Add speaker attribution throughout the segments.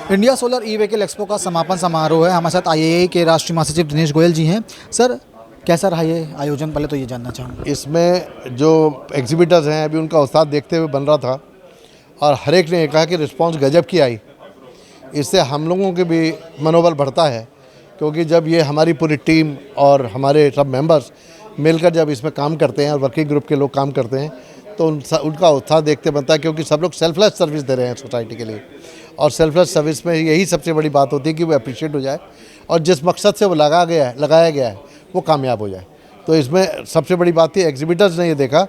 Speaker 1: India solar e vehicle expo का समापन समारोह है। हमारे साथ आईएए के राष्ट्रीय महासचिव दिनेश गोयल जी हैं। सर, कैसा रहा ये आयोजन, पहले तो ये जानना चाहूँगा।
Speaker 2: इसमें जो एग्जिबिटर्स हैं अभी उनका उत्साह देखते हुए बन रहा था और हर एक ने कहा कि रिस्पांस गजब की आई। इससे हम लोगों के भी मनोबल बढ़ता है, क्योंकि जब ये हमारी पूरी टीम और हमारे सब मेंबर्स मिलकर जब इसमें काम करते हैं और वर्किंग ग्रुप के लोग काम करते हैं तो उनका उत्साह देखते बनता है, क्योंकि सब लोग सेल्फलेस सर्विस दे रहे हैं सोसाइटी के लिए। और सेल्फलेस सर्विस में यही सबसे बड़ी बात होती है कि वो अप्रिशिएट हो जाए और जिस मकसद से वो लगाया गया है वो कामयाब हो जाए। तो इसमें सबसे बड़ी बात थी, एग्जिबिटर्स ने ये देखा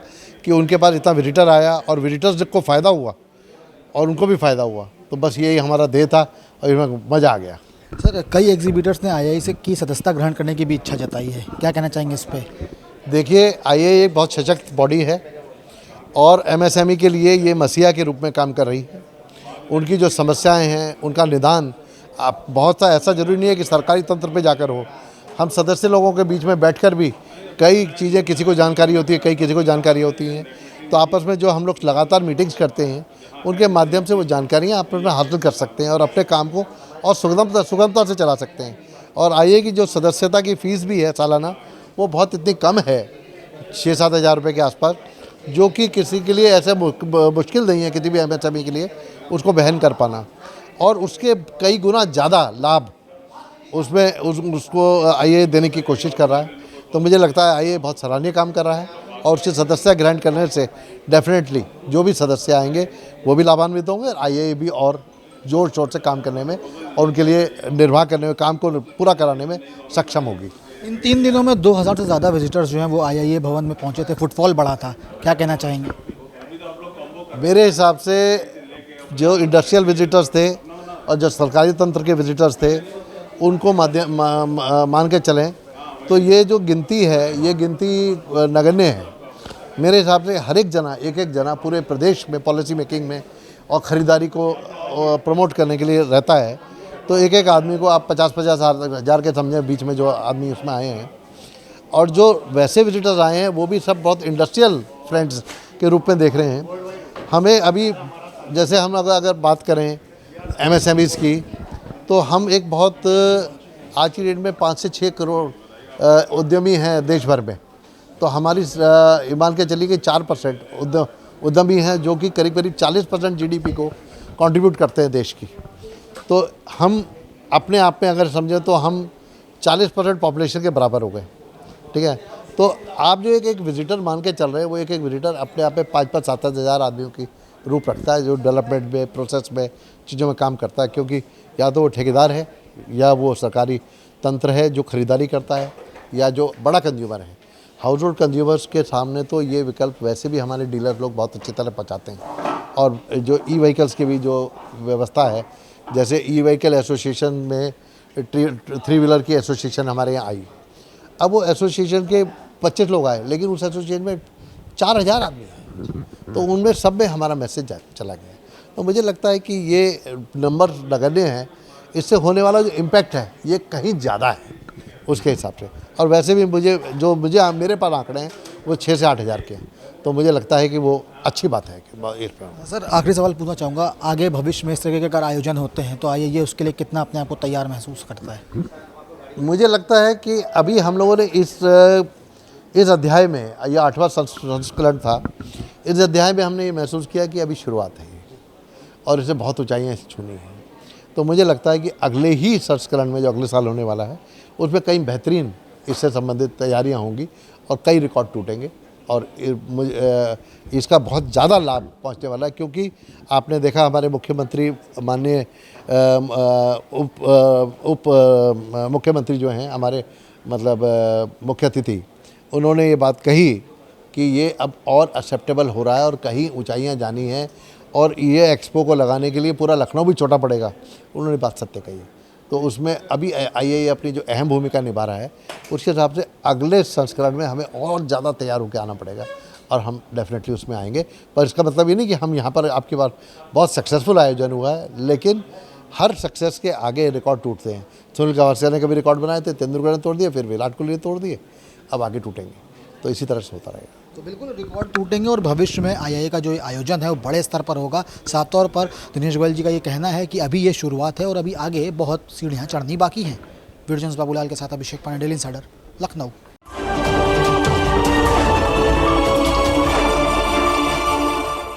Speaker 2: कि उनके पास इतना विजिटर आया और विजिटर्स को फ़ायदा हुआ और उनको भी फ़ायदा हुआ। तो बस यही हमारा ध्येय था और इसमें मज़ा आ गया।
Speaker 1: सर, कई एग्जीबिटर्स ने आईआई से की सदस्यता ग्रहण करने की भी इच्छा जताई है, क्या कहना चाहेंगे इस पे?
Speaker 2: देखिए, आईआई एक बहुत सशक्त बॉडी है और एमएसएमई के लिए ये मसीहा के रूप में काम कर रही है। उनकी जो समस्याएं हैं उनका निदान आप बहुत सा ऐसा ज़रूरी नहीं है कि सरकारी तंत्र पे जाकर हो। हम सदस्य लोगों के बीच में बैठकर भी कई चीज़ें, किसी को जानकारी होती है, कई किसी को जानकारी होती हैं, तो आपस में जो हम लोग लगातार मीटिंग्स करते हैं उनके माध्यम से वो जानकारियाँ आपस में हासिल कर सकते हैं और अपने काम को और सुगमता से चला सकते हैं। और आईए की जो सदस्यता की फ़ीस भी है सालाना, वो बहुत इतनी कम है, 6-7 हज़ार रुपये के आसपास, जो कि किसी के लिए ऐसे मुश्किल नहीं है, किसी भी एमएसएमई के लिए उसको वहन कर पाना। और उसके कई गुना ज़्यादा लाभ उसमें उसको आईए देने की कोशिश कर रहा है। तो मुझे लगता है आईए बहुत सराहनीय काम कर रहा है और उसकी सदस्य ग्रहण करने से डेफिनेटली जो भी सदस्य आएंगे वो भी लाभान्वित होंगे और आईए भी और जोर शोर से काम करने में और उनके लिए निर्वाह करने में, काम को पूरा कराने में सक्षम होगी।
Speaker 1: इन 3 दिनों में 2000 से ज़्यादा विजिटर्स जो हैं वो आईआईए भवन में पहुंचे थे, फुटफॉल बढ़ा था, क्या कहना चाहेंगे?
Speaker 2: मेरे हिसाब से जो इंडस्ट्रियल विजिटर्स थे और जो सरकारी तंत्र के विजिटर्स थे उनको मान के चलें तो ये जो गिनती है, ये गिनती नगण्य है। मेरे हिसाब से हर एक जना पूरे प्रदेश में पॉलिसी मेकिंग में और ख़रीदारी को प्रमोट करने के लिए रहता है। तो एक आदमी को आप 50-50 हज़ार के समझें, बीच में जो आदमी उसमें आए हैं। और जो वैसे विजिटर्स आए हैं वो भी सब बहुत इंडस्ट्रियल फ्रेंड्स के रूप में देख रहे हैं हमें। अभी जैसे हम अगर बात करें एमएसएमईज़ की, तो हम एक बहुत आज की डेट में 5 से 6 करोड़ उद्यमी हैं देश भर में। तो हमारी मान के चलिए कि 4% उद्यमी हैं जो कि करीब 40% जीडीपी को कंट्रीब्यूट करते हैं देश की। तो हम अपने आप में अगर समझें तो हम 40% पॉपुलेशन के बराबर हो गए, ठीक है। तो आप जो एक विजिटर मान के चल रहे हैं, वो एक विजिटर अपने आप में 5-7 हज़ार आदमियों की रूप रखता है, जो डेवलपमेंट में, प्रोसेस में, चीज़ों में काम करता है। क्योंकि या तो वो ठेकेदार है या वो सरकारी तंत्र है जो खरीदारी करता है या जो बड़ा कंज्यूमर है। हाउस होल्ड कंज्यूमर्स के सामने तो ये विकल्प वैसे भी हमारे डीलर लोग बहुत अच्छी तरह पहुँचाते हैं। और जो ई व्हीकल्स की भी जो व्यवस्था है, जैसे ई व्हीकल एसोसिएशन में 3 व्हीलर की एसोसिएशन हमारे यहाँ आई। अब वो एसोसिएशन के 25 लोग आए, लेकिन उस एसोसिएशन में 4000 आदमी हैं। तो उनमें सब में हमारा मैसेज चला गया। तो मुझे लगता है कि ये नंबर नगण्य है, इससे होने वाला जो इम्पैक्ट है ये कहीं ज़्यादा है उसके हिसाब से। और वैसे भी मेरे पास आंकड़े हैं वो 6 से 8 हज़ार के हैं। तो मुझे लगता है कि वो अच्छी बात है कि इस पर।
Speaker 1: सर, आखिरी सवाल पूछना चाहूँगा, आगे भविष्य में इस तरह के अगर आयोजन होते हैं तो आईआईए उसके लिए कितना अपने आप को तैयार महसूस करता है?
Speaker 2: मुझे लगता है कि अभी हम लोगों ने इस अध्याय में, यह 8वां संस्करण था, इस अध्याय में हमने ये महसूस किया कि अभी शुरुआत है और इसे बहुत ऊंचाइयाँ छूनी हैं। तो मुझे लगता है कि अगले ही संस्करण में, जो अगले साल होने वाला है, उसमें कई बेहतरीन इससे संबंधित तैयारियां होंगी और कई रिकॉर्ड टूटेंगे और इसका बहुत ज़्यादा लाभ पहुंचने वाला है। क्योंकि आपने देखा हमारे मुख्यमंत्री, माननीय उप मुख्यमंत्री जो हैं हमारे, मतलब मुख्य अतिथि, उन्होंने ये बात कही कि ये अब और एक्सेप्टेबल हो रहा है और कहीं ऊंचाइयां जानी हैं और ये एक्सपो को लगाने के लिए पूरा लखनऊ भी छोटा पड़ेगा। उन्होंने बात सत्य कही है। तो उसमें अभी आईआईए अपनी जो अहम भूमिका निभा रहा है, उसके हिसाब से अगले संस्करण में हमें और ज़्यादा तैयार होकर आना पड़ेगा और हम डेफिनेटली उसमें आएंगे। पर इसका मतलब ये नहीं कि हम यहाँ पर, आपकी बात, बहुत सक्सेसफुल आयोजन हुआ है, लेकिन हर सक्सेस के आगे रिकॉर्ड टूटते हैं। सुनील गावस्कर ने कभी रिकॉर्ड बनाए थे, तेंदुलकर ने तोड़ दिए, फिर विराट कोहली ने तोड़ दिए, अब आगे टूटेंगे। तो इसी तरह से होता रहेगा।
Speaker 1: तो बिल्कुल रिकॉर्ड टूटेंगे और भविष्य में आईआईए का जो आयोजन है वो बड़े स्तर पर होगा। साफ तौर पर दिनेश गोयल जी का ये कहना है कि अभी ये शुरुआत है और अभी आगे बहुत सीढ़ियाँ चढ़नी बाकी हैं। वीडियो जर्नलिस्ट बाबूलाल के साथ अभिषेक पांडे, डेली इंसाइडर, लखनऊ।